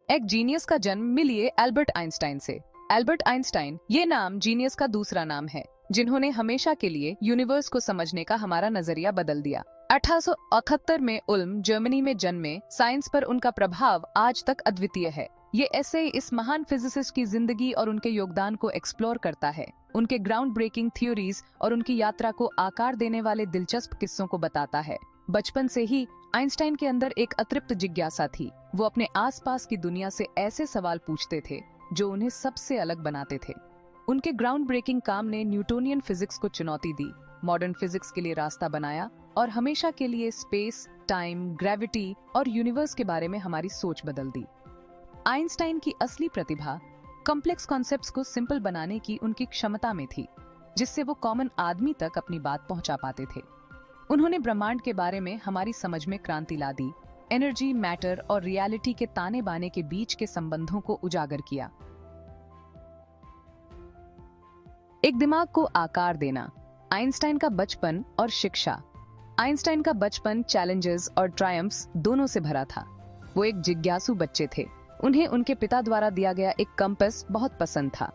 एक जीनियस का जन्म मिलिए एल्बर्ट आइंस्टाइन से। एल्बर्ट आइंस्टाइन ये नाम जीनियस का दूसरा नाम है, जिन्होंने हमेशा के लिए यूनिवर्स को समझने का हमारा नजरिया बदल दिया। 1878 में उल्म, जर्मनी में जन्मे, साइंस पर उनका प्रभाव आज तक अद्वितीय है। ये ऐसे इस महान फिजिसिस्ट की जिंदगी और उनके योगदान को एक्सप्लोर करता है, उनके ग्राउंड ब्रेकिंग थ्योरीज और उनकी यात्रा को आकार देने वाले दिलचस्प किस्सों को बताता है। बचपन से ही आइंस्टाइन के अंदर एक अतृप्त जिज्ञासा थी। वो अपने आसपास की दुनिया से ऐसे सवाल पूछते थे जो उन्हें सबसे अलग बनाते थे। उनके ग्राउंड ब्रेकिंग काम ने न्यूटोनियन फिजिक्स को चुनौती दी, मॉडर्न फिजिक्स के लिए रास्ता बनाया और हमेशा के लिए स्पेस, टाइम, ग्रेविटी और यूनिवर्स के बारे में हमारी सोच बदल दी। आइंस्टाइन की असली प्रतिभा कॉम्प्लेक्स कॉन्सेप्ट्स को सिंपल बनाने की उनकी क्षमता में थी, जिससे वो कॉमन आदमी तक अपनी बात पहुंचा पाते थे। उन्होंने ब्रह्मांड के बारे में हमारी समझ में क्रांति ला दी, एनर्जी, मैटर और रियलिटी के ताने बाने के बीच के संबंधों को उजागर किया। एक दिमाग को आकार देना। आइंस्टाइन का बचपन और शिक्षा। आइंस्टाइन का बचपन चैलेंजेस और ट्रायम्फ्स दोनों से भरा था। वो एक जिज्ञासु बच्चे थे। उन्हें उनके पिता द्वारा दिया गया एक कंपास बहुत पसंद था।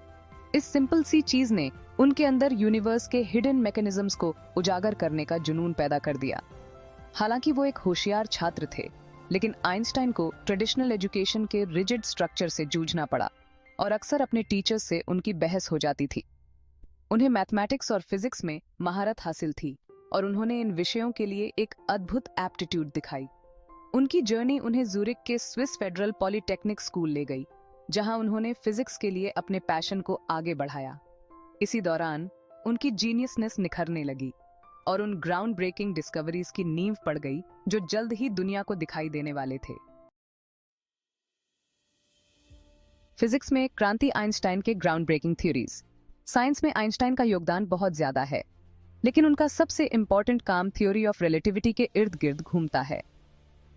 इस सिंपल सी चीज ने उनके अंदर यूनिवर्स के हिडन मैकेनिज्म्स को उजागर करने का जुनून पैदा कर दिया। हालांकि वो एक होशियार छात्र थे, लेकिन आइंस्टाइन को ट्रेडिशनल एजुकेशन के रिजिड स्ट्रक्चर से जूझना पड़ा और अक्सर अपने टीचर्स से उनकी बहस हो जाती थी। उन्हें मैथमेटिक्स और फिजिक्स में महारत हासिल थी और उन्होंने इन विषयों के लिए एक अद्भुत एप्टीट्यूड दिखाई। उनकी जर्नी उन्हें ज़ूरिक के स्विस फेडरल पॉलिटेक्निक स्कूल ले गई, जहां उन्होंने फिजिक्स के लिए अपने पैशन को आगे बढ़ाया। इसी दौरान उनकी जीनियसनेस निखरने लगी और उन ग्राउंड ब्रेकिंग डिस्कवरीज की नींव पड़ गई जो जल्द ही दुनिया को दिखाई देने वाले थे। फिजिक्स में क्रांति। आइंस्टाइन के ग्राउंड ब्रेकिंग थ्योरीज। साइंस में आइंस्टाइन का योगदान बहुत ज्यादा है, लेकिन उनका सबसे इंपॉर्टेंट काम थ्योरी ऑफ रिलेटिविटी के इर्द गिर्द घूमता है।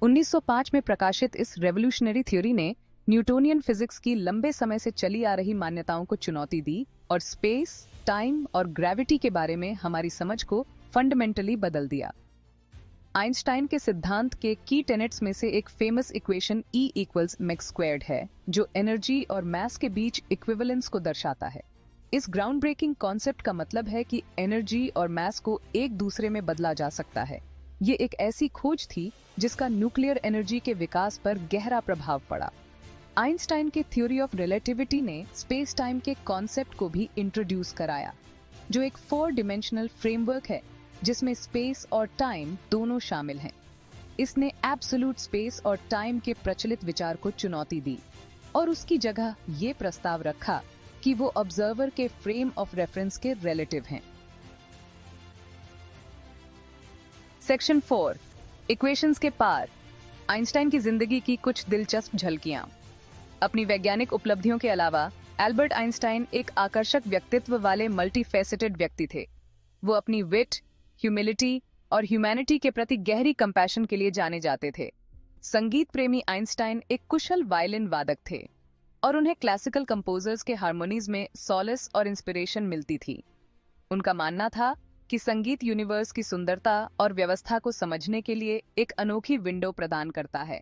1905 में प्रकाशित इस रेवोल्यूशनरी थ्योरी ने न्यूटोनियन फिजिक्स की लंबे समय से चली आ रही मान्यताओं को चुनौती दी और स्पेस, टाइम और ग्रेविटी के बारे में हमारी समझ को फंडामेंटली बदल दिया। आइंस्टाइन के सिद्धांत के की टेनेट्स में से एक फेमस इक्वेशन E = mc² है, जो एनर्जी और मास के बीच इक्विवेलेंस को दर्शाता है। इस ग्राउंड ब्रेकिंग कॉन्सेप्ट का मतलब है कि एनर्जी और मास को एक दूसरे में बदला जा सकता है। ये एक ऐसी खोज थी जिसका न्यूक्लियर एनर्जी के विकास पर गहरा प्रभाव पड़ा। आइंस्टाइन के थ्योरी ऑफ रिलेटिविटी ने स्पेस टाइम के कॉन्सेप्ट को भी इंट्रोड्यूस कराया, जो एक 4 डिमेंशनल फ्रेमवर्क है जिसमें स्पेस और टाइम दोनों शामिल हैं। इसने एब्सोल्यूट स्पेस और टाइम के प्रचलित विचार को चुनौती दी और उसकी जगह ये प्रस्ताव रखा कि वो ऑब्जर्वर के फ्रेम ऑफ रेफरेंस के रिलेटिव हैं। सेक्शन 4, इक्वेशंस के पार। आइंस्टाइन की जिंदगी की कुछ दिलचस्प झलकियां। अपनी वैज्ञानिक उपलब्धियों के अलावा एल्बर्ट आइंस्टाइन एक आकर्षक व्यक्तित्व वाले मल्टीफेसेटेड व्यक्ति थे। वो अपनी विट, ह्यूमिलिटी और ह्यूमैनिटी के प्रति गहरी कंपैशन के लिए जाने जाते थे। संगीत प्रेमी आइंस्टाइन एक कुशल वायलिन वादक थे और उन्हें क्लासिकल कंपोजर्स के हार्मोनीज में सॉलिस और इंस्पिरेशन मिलती थी। उनका मानना था कि संगीत यूनिवर्स की सुंदरता और व्यवस्था को समझने के लिए एक अनोखी विंडो प्रदान करता है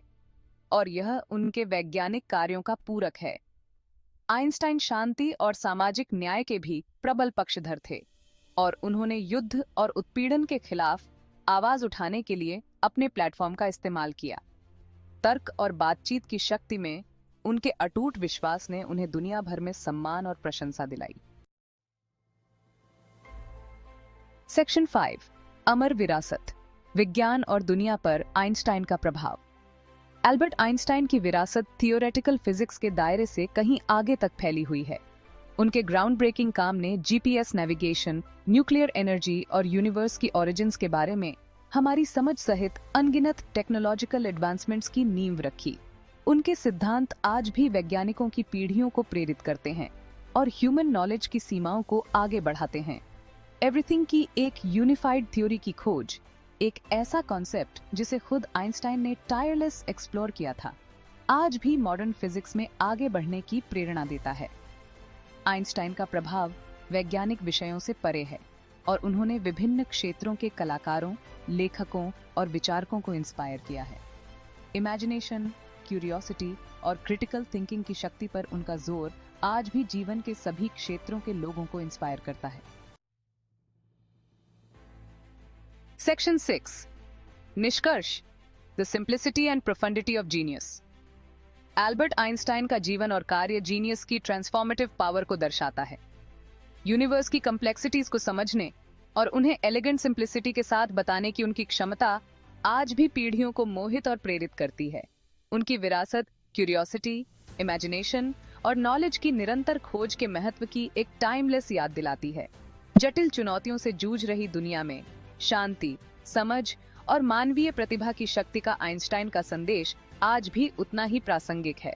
और यह उनके वैज्ञानिक कार्यों का पूरक है। आइंस्टाइन शांति और सामाजिक न्याय के भी प्रबल पक्षधर थे और उन्होंने युद्ध और उत्पीड़न के खिलाफ आवाज उठाने के लिए अपने प्लेटफॉर्म का इस्तेमाल किया। तर्क और बातचीत की शक्ति में उनके अटूट विश्वास ने उन्हें दुनिया भर में सम्मान और प्रशंसा दिलाई। सेक्शन 5, अमर विरासत। विज्ञान और दुनिया पर आइंस्टाइन का प्रभाव। एल्बर्ट आइंस्टाइन की विरासत थियोरेटिकल फिजिक्स के दायरे से कहीं आगे तक फैली हुई है। उनके ग्राउंड ब्रेकिंग काम ने जीपीएस नेविगेशन, न्यूक्लियर एनर्जी और यूनिवर्स की ओरिजिन्स के बारे में हमारी समझ सहित अनगिनत टेक्नोलॉजिकल एडवांसमेंट्स की नींव रखी। उनके सिद्धांत आज भी वैज्ञानिकों की पीढ़ियों को प्रेरित करते हैं और ह्यूमन नॉलेज की सीमाओं को आगे बढ़ाते हैं। एवरीथिंग की एक यूनिफाइड थ्योरी की खोज, एक ऐसा कॉन्सेप्ट जिसे खुद आइंस्टाइन ने टायरलेस एक्सप्लोर किया था, आज भी मॉडर्न फिजिक्स में आगे बढ़ने की प्रेरणा देता है। आइंस्टाइन का प्रभाव वैज्ञानिक विषयों से परे है और उन्होंने विभिन्न क्षेत्रों के कलाकारों, लेखकों और विचारकों को इंस्पायर किया है। इमेजिनेशन, क्यूरियोसिटी और क्रिटिकल थिंकिंग की शक्ति पर उनका जोर आज भी जीवन के सभी क्षेत्रों के लोगों को इंस्पायर करता है। सेक्शन 6, निष्कर्ष, the simplicity and profundity of genius. Albert Einstein का जीवन और कार्य जीनियस की ट्रांसफॉर्मेटिव पावर को दर्शाता है। यूनिवर्स की कॉम्प्लेक्सिटीज को समझने और उन्हें एलिगेंट सिंप्लिसिटी के साथ बताने की उनकी क्षमता आज भी पीढ़ियों को मोहित और प्रेरित करती है। उनकी विरासत क्यूरियोसिटी, इमेजिनेशन और नॉलेज की निरंतर खोज के महत्व की एक टाइमलेस याद दिलाती है। जटिल चुनौतियों से जूझ रही दुनिया में शांति, समझ और मानवीय प्रतिभा की शक्ति का आइंस्टाइन का संदेश आज भी उतना ही प्रासंगिक है।